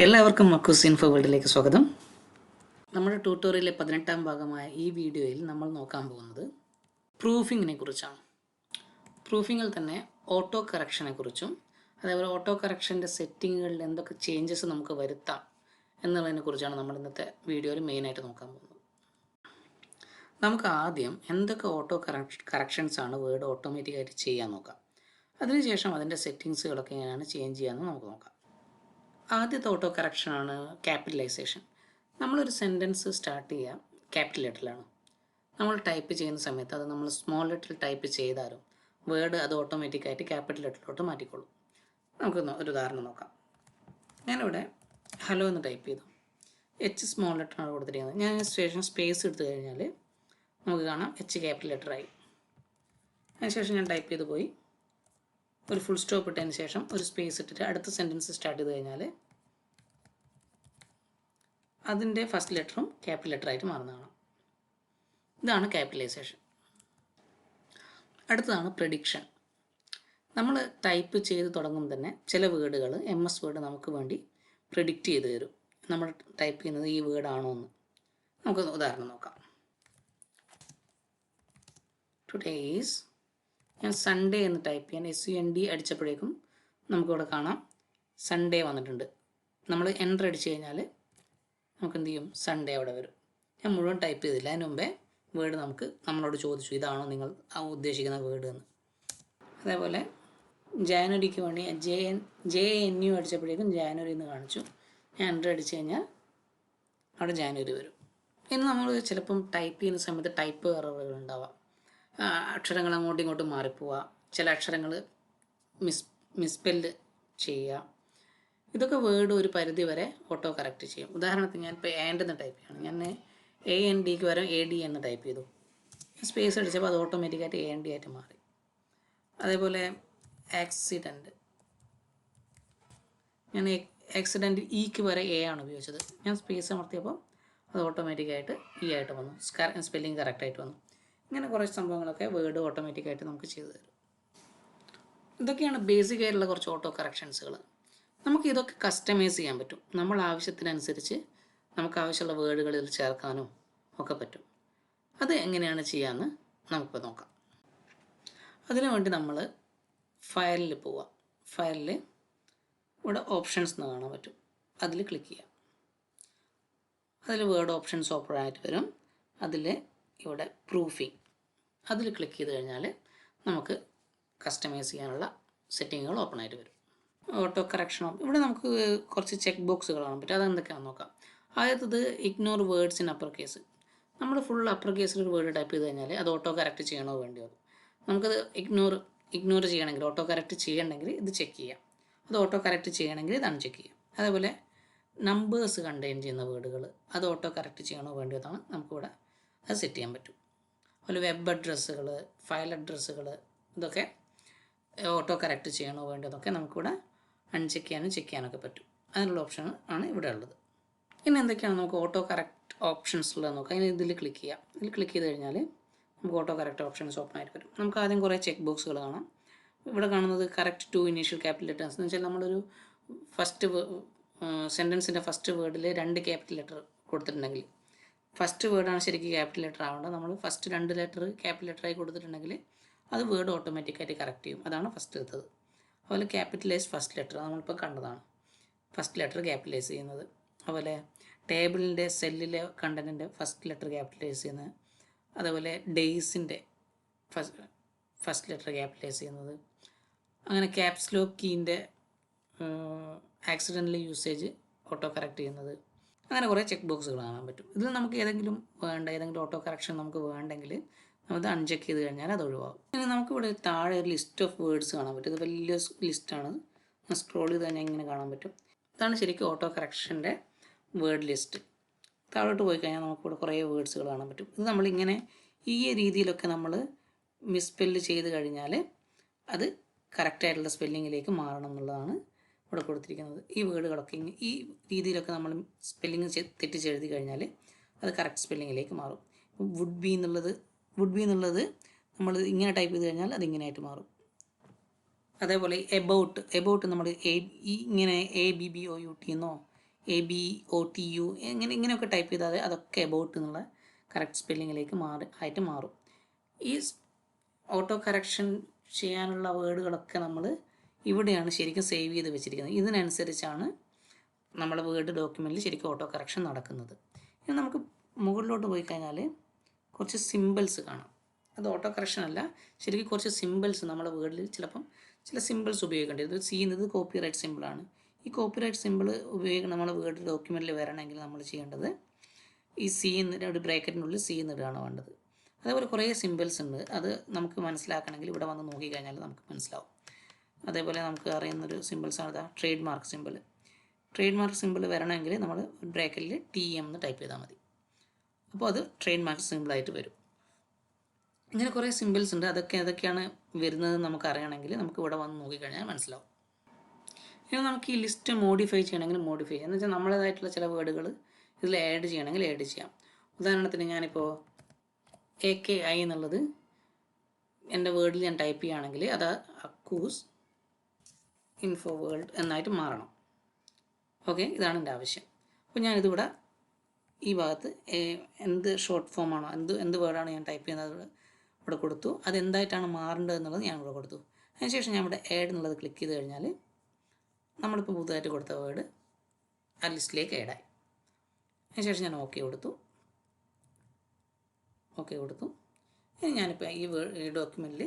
എല്ലാവർക്കും അക്കൂസ് ഇൻഫോവേൾഡിലേക്ക് സ്വാഗതം. നമ്മുടെ ട്യൂട്ടോറിയലിലെ 18ാം ഭാഗമായ ഈ വീഡിയോയിൽ നമ്മൾ നോക്കാൻ പോകുന്നത് പ്രൂഫിങ്ങിനെ കുറിച്ചാണ്. പ്രൂഫിങ്ങിൽ തന്നെ ഓട്ടോ കറക്ഷനെ കുറിച്ചും അതേപോലെ ഓട്ടോ കറക്ഷൻ്റെ സെറ്റിങ്ങുകളിൽ എന്തൊക്കെ ചേഞ്ചസ് നമുക്ക് വരുത്താം എന്നുള്ളതിനെ കുറിച്ചാണ് നമ്മൾ ഇന്നത്തെ വീഡിയോയിൽ മെയിനായിട്ട് നോക്കാൻ പോകുന്നത്. നമുക്ക് ആദ്യം എന്തൊക്കെ ഓട്ടോ കറക്ഷൻസ് ആണ് വേർഡ് ഓട്ടോമാറ്റിക്കായിട്ട് ചെയ്യാൻ നോക്കാം. അതിനുശേഷം അതിൻ്റെ സെറ്റിങ്സുകളൊക്കെ എങ്ങനെയാണ് ചേഞ്ച് ചെയ്യാമെന്ന് നമുക്ക് നോക്കാം. ആദ്യത്തെ ഓട്ടോ കറക്ഷനാണ് ക്യാപിറ്റലൈസേഷൻ. നമ്മളൊരു സെൻറ്റൻസ് സ്റ്റാർട്ട് ചെയ്യുക ക്യാപിറ്റൽ ലെറ്ററിലാണ്. നമ്മൾ ടൈപ്പ് ചെയ്യുന്ന സമയത്ത് അത് നമ്മൾ സ്മോൾ ലെറ്ററിൽ ടൈപ്പ് ചെയ്താലും വേർഡ് അത് ഓട്ടോമാറ്റിക്കായിട്ട് ക്യാപിറ്റൽ ലെറ്ററിലോട്ട് മാറ്റിക്കോളും. നമുക്ക് ഒരു ഉദാഹരണം നോക്കാം. ഞാനിവിടെ ഹലോ എന്ന് ടൈപ്പ് ചെയ്തു. എച്ച് സ്മോൾ ലെറ്ററാണ് കൊടുത്തിരിക്കുന്നത്. ഞാൻ ശേഷം സ്പേസ് എടുത്തു കഴിഞ്ഞാൽ നമുക്ക് കാണാം എച്ച് ക്യാപിറ്റൽ ലെറ്ററായി. അതിനുശേഷം ഞാൻ ടൈപ്പ് ചെയ്ത് പോയി ഒരു ഫുൾ സ്റ്റോപ്പ് ഇട്ടതിന് ശേഷം ഒരു സ്പേസ് ഇട്ടിട്ട് അടുത്ത സെൻറ്റൻസ് സ്റ്റാർട്ട് ചെയ്ത് കഴിഞ്ഞാൽ അതിൻ്റെ ഫസ്റ്റ് ലെറ്ററും ക്യാപിറ്റൽ ലെറ്ററായിട്ട് മാറുന്നതാണ്. ഇതാണ് ക്യാപിറ്റലൈസേഷൻ. അടുത്തതാണ് പ്രെഡിക്ഷൻ. നമ്മൾ ടൈപ്പ് ചെയ്ത് തുടങ്ങുമ്പോൾ തന്നെ ചില വേർഡുകൾ MS വേർഡ് നമുക്ക് വേണ്ടി പ്രെഡിക്റ്റ് ചെയ്ത് തരും. നമ്മൾ ടൈപ്പ് ചെയ്യുന്നത് ഈ വേർഡാണോ എന്ന്. നമുക്ക് ഉദാഹരണം നോക്കാം. ടുഡേ ഈസ്, ഞാൻ സൺഡേ എന്ന് ടൈപ്പ് ചെയ്യാൻ SUND അടിച്ചപ്പോഴേക്കും നമുക്കിവിടെ കാണാം സൺഡേ വന്നിട്ടുണ്ട്. നമ്മൾ എൻ്റർ അടിച്ചു കഴിഞ്ഞാൽ നമുക്ക് എന്ത് ചെയ്യും, സൺഡേ അവിടെ വരും. ഞാൻ മുഴുവൻ ടൈപ്പ് ചെയ്തില്ല, അതിന് മുമ്പേ വേർഡ് നമ്മളോട് ചോദിച്ചു ഇതാണോ നിങ്ങൾ ഉദ്ദേശിക്കുന്ന വേർഡ് എന്ന്. അതേപോലെ ജാനുവരിക്ക് വേണ്ടി JNU അടിച്ചപ്പോഴേക്കും ജാനുവരി എന്ന് കാണിച്ചു. ഞാൻ എൻ്റർ അടിച്ചു കഴിഞ്ഞാൽ അവിടെ ജാനുവരി വരും. ഇന്ന് നമ്മൾ ചിലപ്പം ടൈപ്പ് ചെയ്യുന്ന സമയത്ത് ടൈപ്പ് എററുകൾ ഉണ്ടാവാം. അക്ഷരങ്ങൾ അങ്ങോട്ടും ഇങ്ങോട്ടും മാറിപ്പോവുക, ചില അക്ഷരങ്ങൾ മിസ്പെല്ല് ചെയ്യുക. ഇതൊക്കെ വേർഡ് ഒരു പരിധി വരെ ഓട്ടോ കറക്റ്റ് ചെയ്യും. ഉദാഹരണത്തിന് ഞാൻ ഇപ്പോൾ AND എന്ന് ടൈപ്പ് ചെയ്യണം. ഞാൻ ANDക്ക് വരെ AD എന്ന് ടൈപ്പ് ചെയ്തു. സ്പേസ് അടിച്ചപ്പോൾ അത് ഓട്ടോമാറ്റിക്കായിട്ട് AND ആയിട്ട് മാറി. അതേപോലെ ആക്സിഡൻറ്റ്, ഞാൻ ആക്സിഡൻറ്റ് ഇക്ക് വരെ A ആണ് ഉപയോഗിച്ചത്. ഞാൻ സ്പേസ് അമർത്തിയപ്പോൾ അത് ഓട്ടോമാറ്റിക്കായിട്ട് E ആയിട്ട് വന്നു, സ്പെല്ലിംഗ് കറക്റ്റായിട്ട് വന്നു. ഇങ്ങനെ കുറച്ച് സംഭവങ്ങളൊക്കെ വേർഡ് ഓട്ടോമാറ്റിക്കായിട്ട് നമുക്ക് ചെയ്തു തരും. ഇതൊക്കെയാണ് ബേസിക് ആയിട്ടുള്ള കുറച്ച് ഓട്ടോ കറക്ഷൻസുകൾ. നമുക്ക് ഇതൊക്കെ കസ്റ്റമൈസ് ചെയ്യാൻ പറ്റും. നമ്മൾ ആവശ്യത്തിനനുസരിച്ച് നമുക്ക് ആവശ്യമുള്ള വേർഡുകളിൽ ചേർക്കാനും ഒക്കെ പറ്റും. അത് എങ്ങനെയാണ് ചെയ്യാമെന്ന് നമുക്കിപ്പോൾ നോക്കാം. അതിനുവേണ്ടി നമ്മൾ ഫയലിൽ പോവുക. ഫയലിൽ ഇവിടെ ഓപ്ഷൻസ് എന്ന് കാണാൻ പറ്റും, അതിൽ ക്ലിക്ക് ചെയ്യാം. അതിൽ വേർഡ് ഓപ്ഷൻസ് ഓപ്പൺ ആയിട്ട് വരും. അതിൽ ഇവിടെ പ്രൂഫിങ്, അതിൽ ക്ലിക്ക് ചെയ്ത് കഴിഞ്ഞാൽ നമുക്ക് കസ്റ്റമൈസ് ചെയ്യാനുള്ള സെറ്റിങ്ങുകൾ ഓപ്പൺ ആയിട്ട് വരും. ഓട്ടോ കറക്ഷൻ ഇവിടെ നമുക്ക് കുറച്ച് ചെക്ക് ബോക്സുകൾ കാണാൻ പറ്റും. അതെന്തൊക്കെയാണെന്ന് നോക്കാം. ആദ്യത്തത് ignore words in upper case. നമ്മൾ ഫുൾ അപ്പർ കേസിൽ ഒരു വേർഡ് ടൈപ്പ് ചെയ്ത് കഴിഞ്ഞാൽ അത് ഓട്ടോ കറക്റ്റ് ചെയ്യണോ വേണ്ടിയോ. നമുക്കത് ഇഗ്നോർ ചെയ്യണമെങ്കിൽ, ഓട്ടോ കറക്റ്റ് ചെയ്യണമെങ്കിൽ ഇത് ചെക്ക് ചെയ്യാം. അത് ഓട്ടോ കറക്റ്റ് ചെയ്യണമെങ്കിൽ ഇത് അൺചെക്ക് ചെയ്യാം. അതേപോലെ നമ്പേഴ്സ് കണ്ടെയ്ൻ ചെയ്യുന്ന വേർഡുകൾ അത് ഓട്ടോ കറക്റ്റ് ചെയ്യണോ വേണ്ടിയതാണ് നമുക്കിവിടെ അത് സെറ്റ് ചെയ്യാൻ പറ്റും. അതുപോലെ വെബ് അഡ്രസ്സുകൾ, ഫയൽ അഡ്രസ്സുകൾ, ഇതൊക്കെ ഓട്ടോ കറക്റ്റ് ചെയ്യണോ വേണ്ടതൊക്കെ നമുക്കിവിടെ അൺചെക്ക് ചെയ്യാനും ചെക്ക് ചെയ്യാനൊക്കെ പറ്റും. അതിനുള്ള ഓപ്ഷൻ ആണ് ഇവിടെ ഉള്ളത്. ഇനി എന്തൊക്കെയാണ് നമുക്ക് ഓട്ടോ കറക്റ്റ് ഓപ്ഷൻസ് ഉള്ളത് നോക്കാം. ഇനി ഇതിൽ ക്ലിക്ക് ചെയ്യാം. ഇതിൽ ക്ലിക്ക് ചെയ്ത് കഴിഞ്ഞാൽ നമുക്ക് ഓട്ടോ കറക്റ്റ് ഓപ്ഷൻസ് ഓപ്പൺ ആയിട്ട് വരും. നമുക്ക് ആദ്യം കുറേ ചെക്ക് ബോക്സുകൾ കാണാം. ഇവിടെ കാണുന്നത് correct to initial capital letters എന്ന് വെച്ചാൽ നമ്മളൊരു സെൻറ്റൻസിൻ്റെ ഫസ്റ്റ് വേർഡിൽ 2 ക്യാപിറ്റൽ ലെറ്റർ കൊടുത്തിട്ടുണ്ടെങ്കിൽ, ഫസ്റ്റ് വേർഡാണ് ശരിക്കും ക്യാപിറ്റൽ ലെറ്റർ ആവേണ്ടത്. നമ്മൾ ഫസ്റ്റ് 2 ലെറ്റർ ക്യാപിറ്റൽ ലെറ്ററായി കൊടുത്തിട്ടുണ്ടെങ്കിൽ അത് വേർഡ് ഓട്ടോമാറ്റിക്കായിട്ട് കറക്റ്റ് ചെയ്യും. അതാണ് ഫസ്റ്റ് എടുത്തത്. അതുപോലെ ക്യാപിറ്റലൈസ് ഫസ്റ്റ് ലെറ്റർ നമ്മളിപ്പോൾ കണ്ടതാണ്, ഫസ്റ്റ് ലെറ്റർ ക്യാപിറ്റലൈസ് ചെയ്യുന്നത്. അതുപോലെ ടേബിളിൻ്റെ സെല്ലിലെ കണ്ടൻറ്റിൻ്റെ ഫസ്റ്റ് ലെറ്റർ ക്യാപിറ്റലൈസ് ചെയ്യുന്നത്. അതേപോലെ ഡേയ്സിൻ്റെ ഫസ്റ്റ് ലെറ്റർ ക്യാപിറ്റലൈസ് ചെയ്യുന്നത്. അങ്ങനെ ക്യാപ്സ് ലോക്ക് കീൻ്റെ ആക്സിഡൻ്റൽ യൂസേജ് ഓട്ടോ കറക്റ്റ് ചെയ്യുന്നത്. അങ്ങനെ കുറേ ചെക്ക് ബോക്സുകൾ കാണാൻ പറ്റും. ഇതിൽ നമുക്ക് ഏതെങ്കിലും ഓട്ടോ കറക്ഷൻ നമുക്ക് വേണ്ടെങ്കിൽ നമുക്ക് അൺചെക്ക് ചെയ്ത് കഴിഞ്ഞാൽ അത് ഒഴിവാകും. ഇനി നമുക്കിവിടെ താഴെ ഒരു ലിസ്റ്റ് ഓഫ് വേർഡ്സ് കാണാൻ പറ്റും. ഇത് വലിയ ലിസ്റ്റാണ്. സ്ക്രോൾ ചെയ്ത് തന്നെ ഇങ്ങനെ കാണാൻ പറ്റും. ഇതാണ് ശരിക്കും ഓട്ടോ കറക്ഷൻ്റെ വേർഡ് ലിസ്റ്റ്. താഴോട്ട് പോയി കഴിഞ്ഞാൽ നമുക്കിവിടെ കുറേ വേർഡ്സുകൾ കാണാൻ പറ്റും. ഇത് നമ്മളിങ്ങനെ ഈ രീതിയിലൊക്കെ നമ്മൾ മിസ്പെല്ല് ചെയ്ത് കഴിഞ്ഞാൽ അത് കറക്റ്റായിട്ടുള്ള സ്പെല്ലിങ്ങിലേക്ക് മാറണം എന്നുള്ളതാണ് ഇവിടെ കൊടുത്തിരിക്കുന്നത്. ഈ വേർഡുകളൊക്കെ ഈ രീതിയിലൊക്കെ നമ്മൾ സ്പെല്ലിങ് തെറ്റിച്ചെഴുതി കഴിഞ്ഞാൽ അത് കറക്റ്റ് സ്പെല്ലിങ്ങിലേക്ക് മാറും. വുഡ് ബി എന്നുള്ളത് നമ്മൾ ഇങ്ങനെ ടൈപ്പ് ചെയ്ത് കഴിഞ്ഞാൽ അതിങ്ങനെയായിട്ട് മാറും. അതേപോലെ എബൌട്ട് നമ്മൾ ഇങ്ങനെ ABBOUT എന്നോ ABOTU ഇങ്ങനെയൊക്കെ ടൈപ്പ് ചെയ്താൽ അതൊക്കെ എബൌട്ട് എന്നുള്ള കറക്റ്റ് സ്പെല്ലിങ്ങിലേക്ക് മാറും. ഈ ഓട്ടോ കറക്ഷൻ ചെയ്യാനുള്ള വേർഡുകളൊക്കെ നമ്മൾ ഇവിടെയാണ് ശരിക്കും സേവ് ചെയ്ത് വെച്ചിരിക്കുന്നത്. ഇതിനനുസരിച്ചാണ് നമ്മുടെ വേർഡ് ഡോക്യുമെൻറ്റിൽ ശരിക്കും ഓട്ടോ കറക്ഷൻ നടക്കുന്നത്. ഇനി നമുക്ക് മുകളിലോട്ട് പോയി കഴിഞ്ഞാൽ കുറച്ച് സിമ്പിൾസ് കാണാം. അത് ഓട്ടോ കറക്ഷൻ അല്ല, ശരിക്കും കുറച്ച് സിമ്പിൾസ് നമ്മുടെ വേർഡിൽ ചിലപ്പം ചില സിമ്പിൾസ് ഉപയോഗിക്കേണ്ടി വരും. ഇത് കോപ്പിറൈറ്റ് സിമ്പിളാണ്. ഈ കോപ്പിറൈറ്റ് സിമ്പിൾ നമ്മുടെ വേർഡ് ഡോക്യുമെൻറ്റിൽ വരണമെങ്കിൽ നമ്മൾ ചെയ്യേണ്ടത് ഈ ഒരു ബ്രാക്കറ്റിനുള്ളിൽ C എന്നിടുകയാണ് വേണ്ടത്. അതേപോലെ കുറേ സിമ്പിൾസ് ഉണ്ട്. അത് നമുക്ക് മനസ്സിലാക്കണമെങ്കിൽ ഇവിടെ വന്ന് നോക്കിക്കഴിഞ്ഞാൽ നമുക്ക് മനസ്സിലാവും. അതേപോലെ നമുക്ക് അറിയുന്നൊരു സിമ്പിൾസാണ് trade mark symbol. Trade mark symbol വരണമെങ്കിൽ നമ്മൾ ബ്രാക്കറ്റിൽ TM എന്ന് ടൈപ്പ് ചെയ്താൽ മതി. അപ്പോൾ അത് ട്രേഡ് മാർക്ക് സിമ്പിളായിട്ട് വരും. ഇങ്ങനെ കുറേ സിമ്പിൾസ് ഉണ്ട്. അതൊക്കെയാണ് വരുന്നത് നമുക്ക് അറിയണമെങ്കിൽ നമുക്ക് ഇവിടെ വന്ന് നോക്കിക്കഴിഞ്ഞാൽ മനസ്സിലാവും. ഇനി നമുക്ക് ഈ ലിസ്റ്റ് മോഡിഫൈ ചെയ്യണമെങ്കിൽ മോഡിഫൈ ചെയ്യാം. എന്ന് വെച്ചാൽ നമ്മളേതായിട്ടുള്ള ചില വേർഡുകൾ ഇതിൽ ആഡ് ചെയ്യണമെങ്കിൽ ആഡ് ചെയ്യാം. ഉദാഹരണത്തിന് ഞാനിപ്പോൾ AKI എന്നുള്ളത് എൻ്റെ വേർഡിൽ ഞാൻ ടൈപ്പ് ചെയ്യുകയാണെങ്കിൽ അത് അക്കൂസ് InfoWorld എന്നായിട്ട് മാറണം. ഓക്കെ, ഇതാണ് എൻ്റെ ആവശ്യം. അപ്പോൾ ഞാനിതിവിടെ ഈ ഭാഗത്ത് എന്ത് ഷോർട്ട് ഫോമാണോ എന്ത് വേർഡാണ് ഞാൻ ടൈപ്പ് ചെയ്യുന്നത് ഇവിടെ കൊടുത്തു. അതെന്തായിട്ടാണ് മാറേണ്ടത് എന്നുള്ളത് ഞാൻ ഇവിടെ കൊടുത്തു. അതിനുശേഷം ഞാൻ ഇവിടെ ആഡ് എന്നുള്ളത് ക്ലിക്ക് ചെയ്ത് കഴിഞ്ഞാൽ നമ്മളിപ്പോൾ പുതുതായിട്ട് കൊടുത്ത വേർഡ് ആ ലിസ്റ്റിലേക്ക് ആഡായി. അതിനുശേഷം ഞാൻ ഓക്കെ കൊടുത്തു. ഇനി ഞാനിപ്പോൾ ഈ ഡോക്യുമെൻറ്റിൽ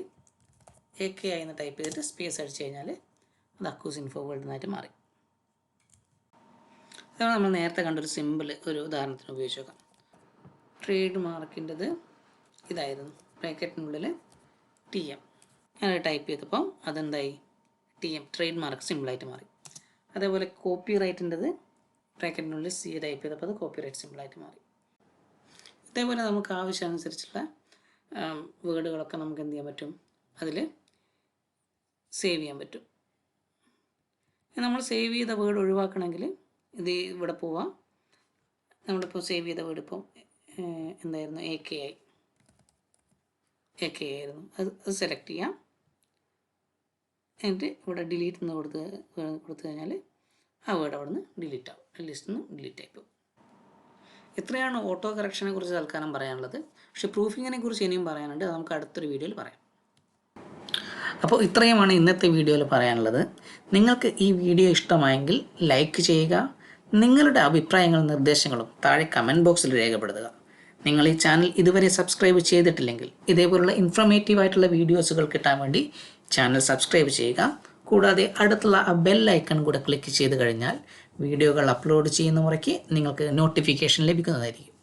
AKI എന്ന് ടൈപ്പ് ചെയ്തിട്ട് സ്പേസ് അടിച്ച് കഴിഞ്ഞാൽ അത് അക്കൂസ് InfoWorld എന്നായിട്ട് മാറി. അതാണ് നമ്മൾ നേരത്തെ കണ്ടൊരു സിമ്പിൾ ഒരു ഉദാഹരണത്തിന് ഉപയോഗിച്ച് നോക്കാം. ട്രേഡ് മാർക്കിൻ്റെത് ഇതായിരുന്നു, ബ്രാക്കറ്റിനുള്ളിൽ TM. ഞാനത് ടൈപ്പ് ചെയ്തപ്പോൾ അതെന്തായി TM ട്രേഡ് മാർക്ക് സിമ്പിളായിട്ട് മാറി. അതേപോലെ കോപ്പി റൈറ്റിൻ്റെത് ബ്രാക്കറ്റിനുള്ളിൽ C ടൈപ്പ് ചെയ്തപ്പോൾ അത് കോപ്പി റൈറ്റ് സിമ്പിളായിട്ട് മാറി. ഇതേപോലെ നമുക്ക് ആവശ്യമനുസരിച്ചുള്ള വേർഡുകളൊക്കെ നമുക്ക് എന്ത് ചെയ്യാൻ പറ്റും, അതിൽ സേവ് ചെയ്യാൻ പറ്റും. നമ്മൾ സേവ് ചെയ്ത വേർഡ് ഒഴിവാക്കണമെങ്കിൽ ഇത് ഇവിടെ പോവാം. നമ്മളിപ്പോൾ സേവ് ചെയ്ത വേർഡ് ഇപ്പം എന്തായിരുന്നു AKI ആയിരുന്നു. അത് സെലക്ട് ചെയ്യാം. എന്നിട്ട് ഇവിടെ ഡിലീറ്റ് എന്ന് കൊടുത്തു കഴിഞ്ഞാൽ ആ വേർഡ് അവിടെ നിന്ന് ഡിലീറ്റ് ആവും, ലിസ്റ്റിൽ നിന്ന് ഡിലീറ്റ് ആയിപ്പോവും. ഇത്രയാണ് ഓട്ടോ കറക്ഷനെ കുറിച്ച് തൽക്കാലം പറയാനുള്ളത്. പക്ഷേ പ്രൂഫിങ്ങിനെ കുറിച്ച് ഇനിയും പറയാനുണ്ട്, അത് നമുക്ക് അടുത്തൊരു വീഡിയോയിൽ പറയാം. അപ്പോൾ ഇത്രയുമാണ് ഇന്നത്തെ വീഡിയോയിൽ പറയാനുള്ളത്. നിങ്ങൾക്ക് ഈ വീഡിയോ ഇഷ്ടമായെങ്കിൽ ലൈക്ക് ചെയ്യുക. നിങ്ങളുടെ അഭിപ്രായങ്ങളും നിർദ്ദേശങ്ങളും താഴെ കമൻറ്റ് ബോക്സിൽ രേഖപ്പെടുത്തുക. നിങ്ങൾ ഈ ചാനൽ ഇതുവരെ സബ്സ്ക്രൈബ് ചെയ്തിട്ടില്ലെങ്കിൽ ഇതേപോലുള്ള ഇൻഫോർമേറ്റീവ് ആയിട്ടുള്ള വീഡിയോസുകൾ കിട്ടാൻ വേണ്ടി ചാനൽ സബ്സ്ക്രൈബ് ചെയ്യുക. കൂടാതെ അടുത്തുള്ള ആ ബെൽ ഐക്കൺ കൂടെ ക്ലിക്ക് ചെയ്ത് കഴിഞ്ഞാൽ വീഡിയോകൾ അപ്ലോഡ് ചെയ്യുന്ന മുറയ്ക്ക് നിങ്ങൾക്ക് നോട്ടിഫിക്കേഷൻ ലഭിക്കുന്നതായിരിക്കും.